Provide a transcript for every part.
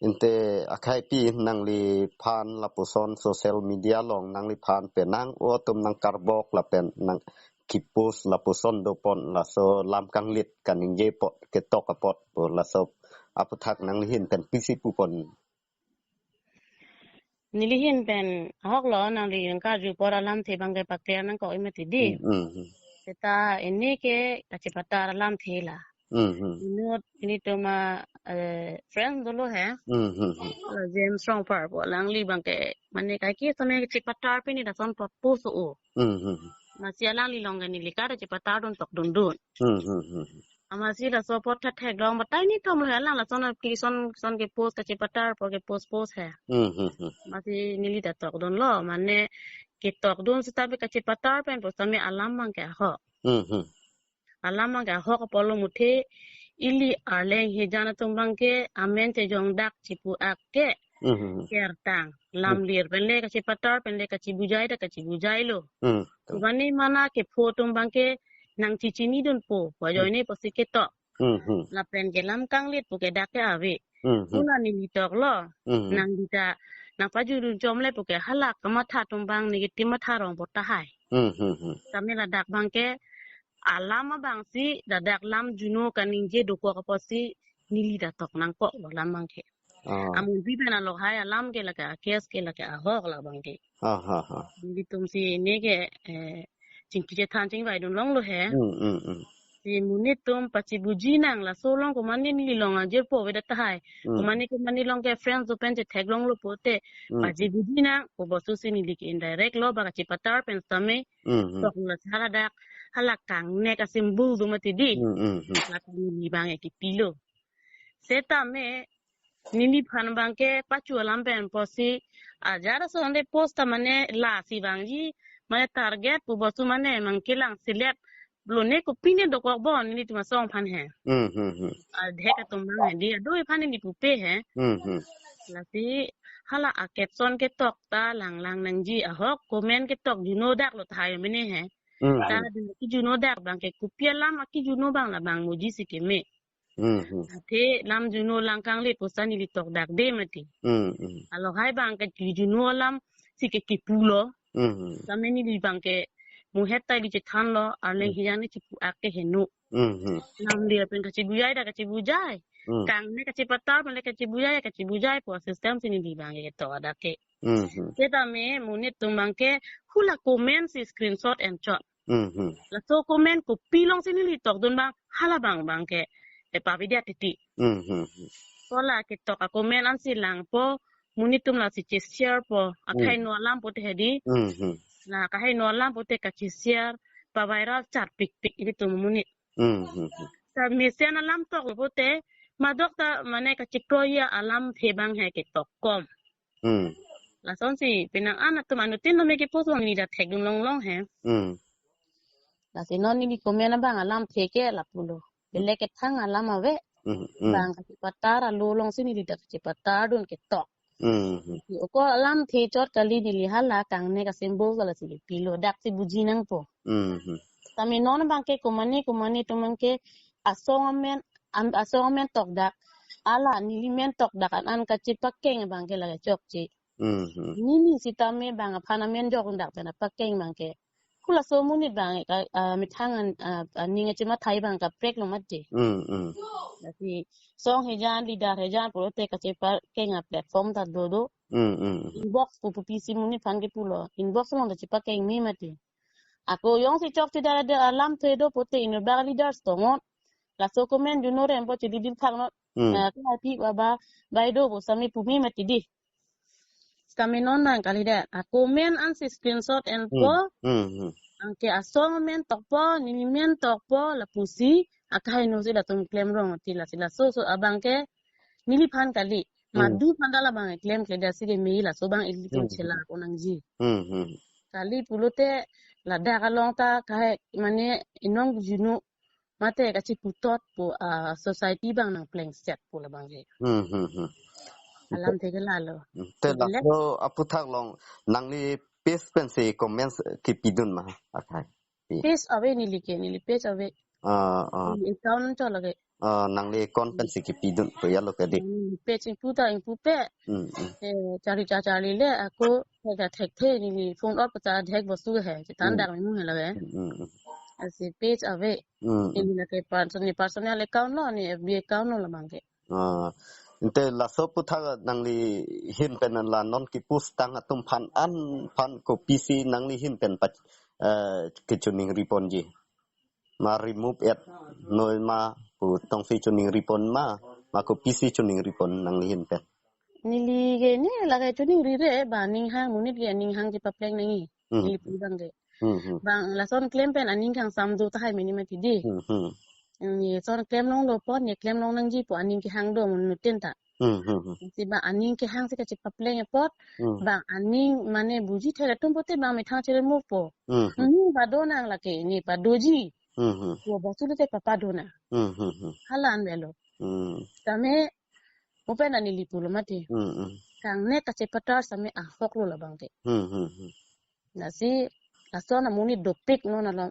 inte akai pi nang li phan la puson social media long nang li phan pe nang o tum nang karbok la pen nang kipus la puson do pon la so lam kang lit kan ning je pot ke tok a pot po la so aputhak nang li hin pen pisi pu pon nilihin pen hok lo nang li ka ju pora lam the bang ke pakya nang ko imeti di ta ini ke kacipata lam the la ini to ma friend dulu hai James Strong par po lang li bang ke mane kai ki samay kacipata pe ni da son pot puso o masih lang li long ni likar kacipata don tok don don masih la so pot thek dong batai ni to mo lang la son son ke post kacipata po ke post hai masih nili da tok don lo mane ke tok don setabi kacipata pen po samay alam bang ke ho alam bang ke ho ko polo muthe ili arleng hejana tumbang ke amen te jong dak cipu akke kertang lam lir penle ka cipatar penle ka cibujai da ka cibujai lo bani mana ke pho tumbang ke nang cicini don po wajo ini pasti ketok la pen ke lam kang lit pu ke dak ke ave una ni tok lo nang dita nang paju dun jomle pu ke halak kamatha tumbang ni timatha rong pot hai tamela dak bang ke alama bang si dadak lam juno kaninje doko kaposi nili datok nang ko lam bangke amun bibe na lo hai alam ke laka kes ke laka hok la bangke nili tum si ne ke ching kije than ching bai dun long lo he si munit tum pachi buji nang la so long ko mani nili long aje po we dat hai ko mani long ke friends open je tag long lo pote pachi buji nang ko bosu si nili ke indirect lo ba chi patar pen same tok la sala dak halakang nek asimbul dumati di lakang ni bang e kipilo seta me nini phan bang ke pachu alam pen posi ajara so ande post mane la si bang ji mane target pu bosu mane mangkilang select blone ko pine do ko bon ni tuma song phan he adhe ka tum bang di do phan ni pu pe he la si hala a caption ke tok ta lang lang nang ji a hok comment ke tok juno dak lo thai mene he ta ki juno dak bang ke kupia lam ki juno bang la bang moji sikeme ate lam juno lang kang le posani li tok dak de mati alo hai bang ke juno lam sike ki pulo sameni li bang ke mu hetta li chan lo arle hijani chipu akke henu lam dia pen ka cibujai da ka cibujai kang ne ka cipata mele ka cibujai po system sini di bang ke to adake kita me munit tumbang ke hula comment si screenshot and shot la so comment ko pilong sini li tok don bang hala bang ke e pa video titi sola ke tok a comment an silang po munitum la si share po akai no alam po te hedi na kai no alam po te ka share pa viral chat pik ini tu munit sa mesian alam tok po te ma dokta mane ka cikroya alam the bang he ke tok kom la son si pinang ana tu manutin no me ke po ni da tek long long he la si non ni comment bang alam the ke la pulo bele ke thang alam ave bang ka patara lolong sini di dak patar dun ke tok ko alam the chot kali di li hala kang ne ka symbol kala si pilo dak si buji nang po tami non bang ke kumani to man ke asongamen tok dak ala nilimen tok dak an ka chipakeng bang ke la chok chi nini sitame bang phanamen jok dak na pakeng bang ke kula so munit bang ka mithangan ninga chima thai bang ka prek lo mat je lasi song hejan leader hejan prote ka chepa kenga platform ta dodo inbox pu pc munit phan ke pulo inbox mo da chepa keng mi mati ako yong si chok ti dara de alam thedo pote in ba leaders to ngot la so comment du no rempo ti didil thang no ka pi ba do bo sami pu mi mati di kami nonan kali da ako men an si screenshot and po angke asong men tok po nini men tok po la pusi akai no sila tum claim rong tila sila so abang ke nili phan kali madu pandala bang claim ke da sige me la so bang ili tum chela onang ji kali pulote la da kalong ta kahe mane inong juno mate ka chi putot po society bang nang playing set po la bang ke alam te lalo te la so aputhak long nang li paste pen se comments ki pidun ma akai paste awe nili paste awe account to lage nang li kon pen se ki pidun to ya lo ke di page impu cari le aku ka tek ni phone up ta tek bosu hai tan dak mu hai la asi page ave ini la ke personal account lo ni FB account lo la mangke inte la so putha nangli hin pen la non ki pus tang atum pan ko PC nangli hin pen pat ke chuning ripon ji ma remove it noi ma pu tong si chuning ripon ma ko PC chuning ripon nangli hin pen nili ge ni la ke chuning ri re ba ning hang munit ge ning hang ki papleng nangi nili pu bang ge bang la son claim pen aning hang sam do ta hai meni ma ti di ni son claim long lo pon ni claim long nang ji pu aning ki hang do mun ten ta si ba aning ki hang se ka chi papleng e pot bang aning mane buji thela tum pote bang me thang chere mo po ni ba do nang la ke ni pa do ji wo ba su le te papa do na halan belo tame open ani lipu lo mati kang ne ka che patar same a hok lo la bang ke na si la sona muni dopik no na la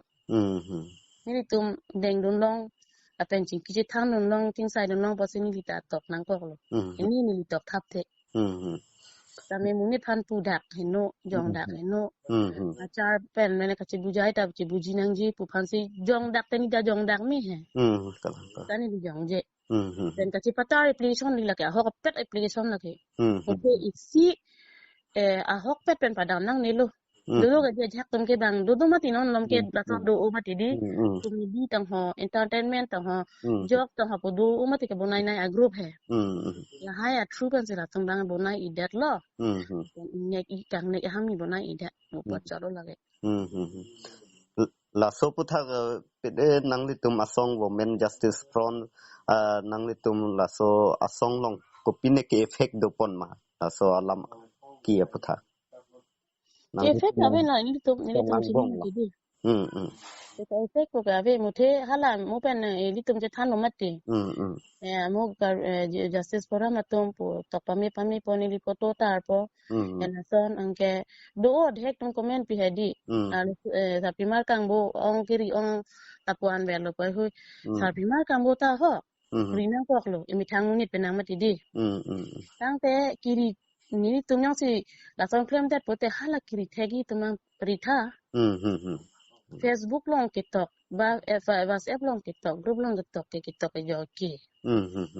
ni tum deng dun long a pen chin ki che thang dun long ting sai dun long pa se ni li ta tok nang ko lo ni ni li tok thap te tame muni phan pu dak heno jong dak heno achar pen mene ka che bujai ta che buji nang ji pu phan si jong dak te ni da jong dak mi he ta ni di jong je dan kasi patar application nila kaya ahok pet application lagi okay isi ahok pet pen padang nang nilo dulu dia jak tum ke bang dulu mati non nom ke platform do mati di comedy tang ho entertainment tang ho job tang ho do mati ke bonai nai a group hai ya hai a true kan sila tum bang bonai idat lo nek I kang nek ham ni bonai idat mo pot chalo lagi la so putha pede nangli tum asong women justice front nangli tum la so asong long ko pine ke effect do pon ma la so alam ki putha effect ave na ni tum chini di Ito effect ko ave muthe hala mo pen li tum je than no mati mo ka justice forum atum po to pame po ni li poto tar po en son angke do dhek tum comment pi hedi sa primar kang bo ong kiri ong tapuan belo pa hu sa primar kang bo ta ho rina ko lo imi thang ni penang mati di tang te kiri ni tum yang si la son claim that pote hala kiri thegi tum pritha Facebook long TikTok ba WhatsApp long TikTok group long TikTok ke TikTok ke jo ki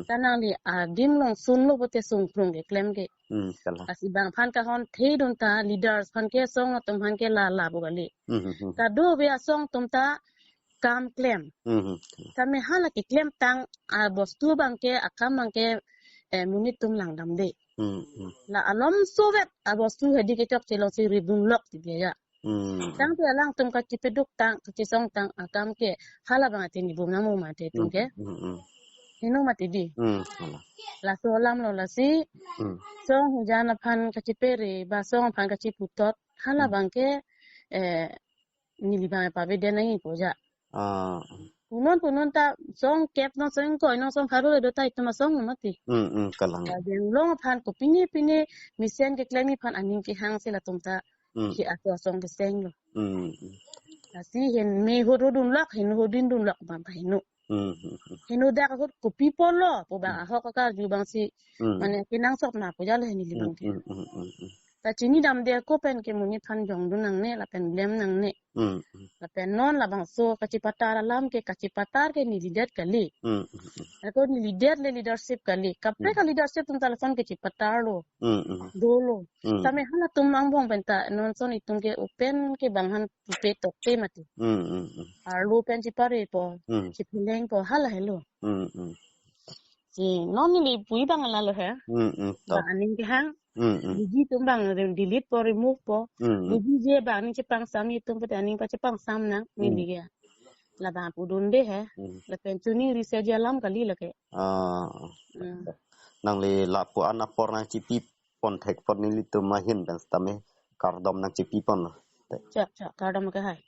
tanang di adim long sun lo pote sung prung ke claim ke asi bang phan ka hon thei don ta leaders phan ke song tum han ke la bu gali ta do be song tum ta kam claim ta me hala ke claim tang a bostu bang ke akam bang ke munit tum lang dam de la alom sovet a bostu hedi ke tok chelo si ridun lok ti dia tang te lang tum ka chipeduk tang chi song tang akam ke hala bang ati ni bum na mo ma te tum ke hinu mati di la so lam lo la si song jana phan ka chipere ba song phan ka chiputot hala bang ke ni li bang pa be de nai po ja punon ta song kep no song ko no song pharu do tai tuma song mati kalang ya den long phan ko pine misen ke klemi phan aning ke hang se la tum ta ki ato song ke seng lo asi hen me ho dun lak hen ho din dun lak ba hinu hinu da ko people lo po ba ho ka ju bang si mane kinang sok na po ja le ni li bang ke ta chini dam de ko pen ke muni phan jong dun nang ne la pen blem nang ne la pen non la bang so ka chi patar lam ke ka chi patar ke ni lidat kali ko ni leadership kali kapre ka leadership tum telefon ke chi patar lo dolo tame hala tum mang bong benta non son itung ke open ke banghan pe tok te mati arlo pen chi pare po chi pileng po hala hello si non ni pui bang la lo he ba aning ke hang Digi tumbang delete po remove po digi je bang ni chepang sam ni tum pete aning pa chepang sam na ni liga la ba pu donde he la pen chuni research alam kali la ke nang le la po ana por na chipi pon thek pon ni litu ma hin ben stame kardom na chipi pon cha kardom ka hai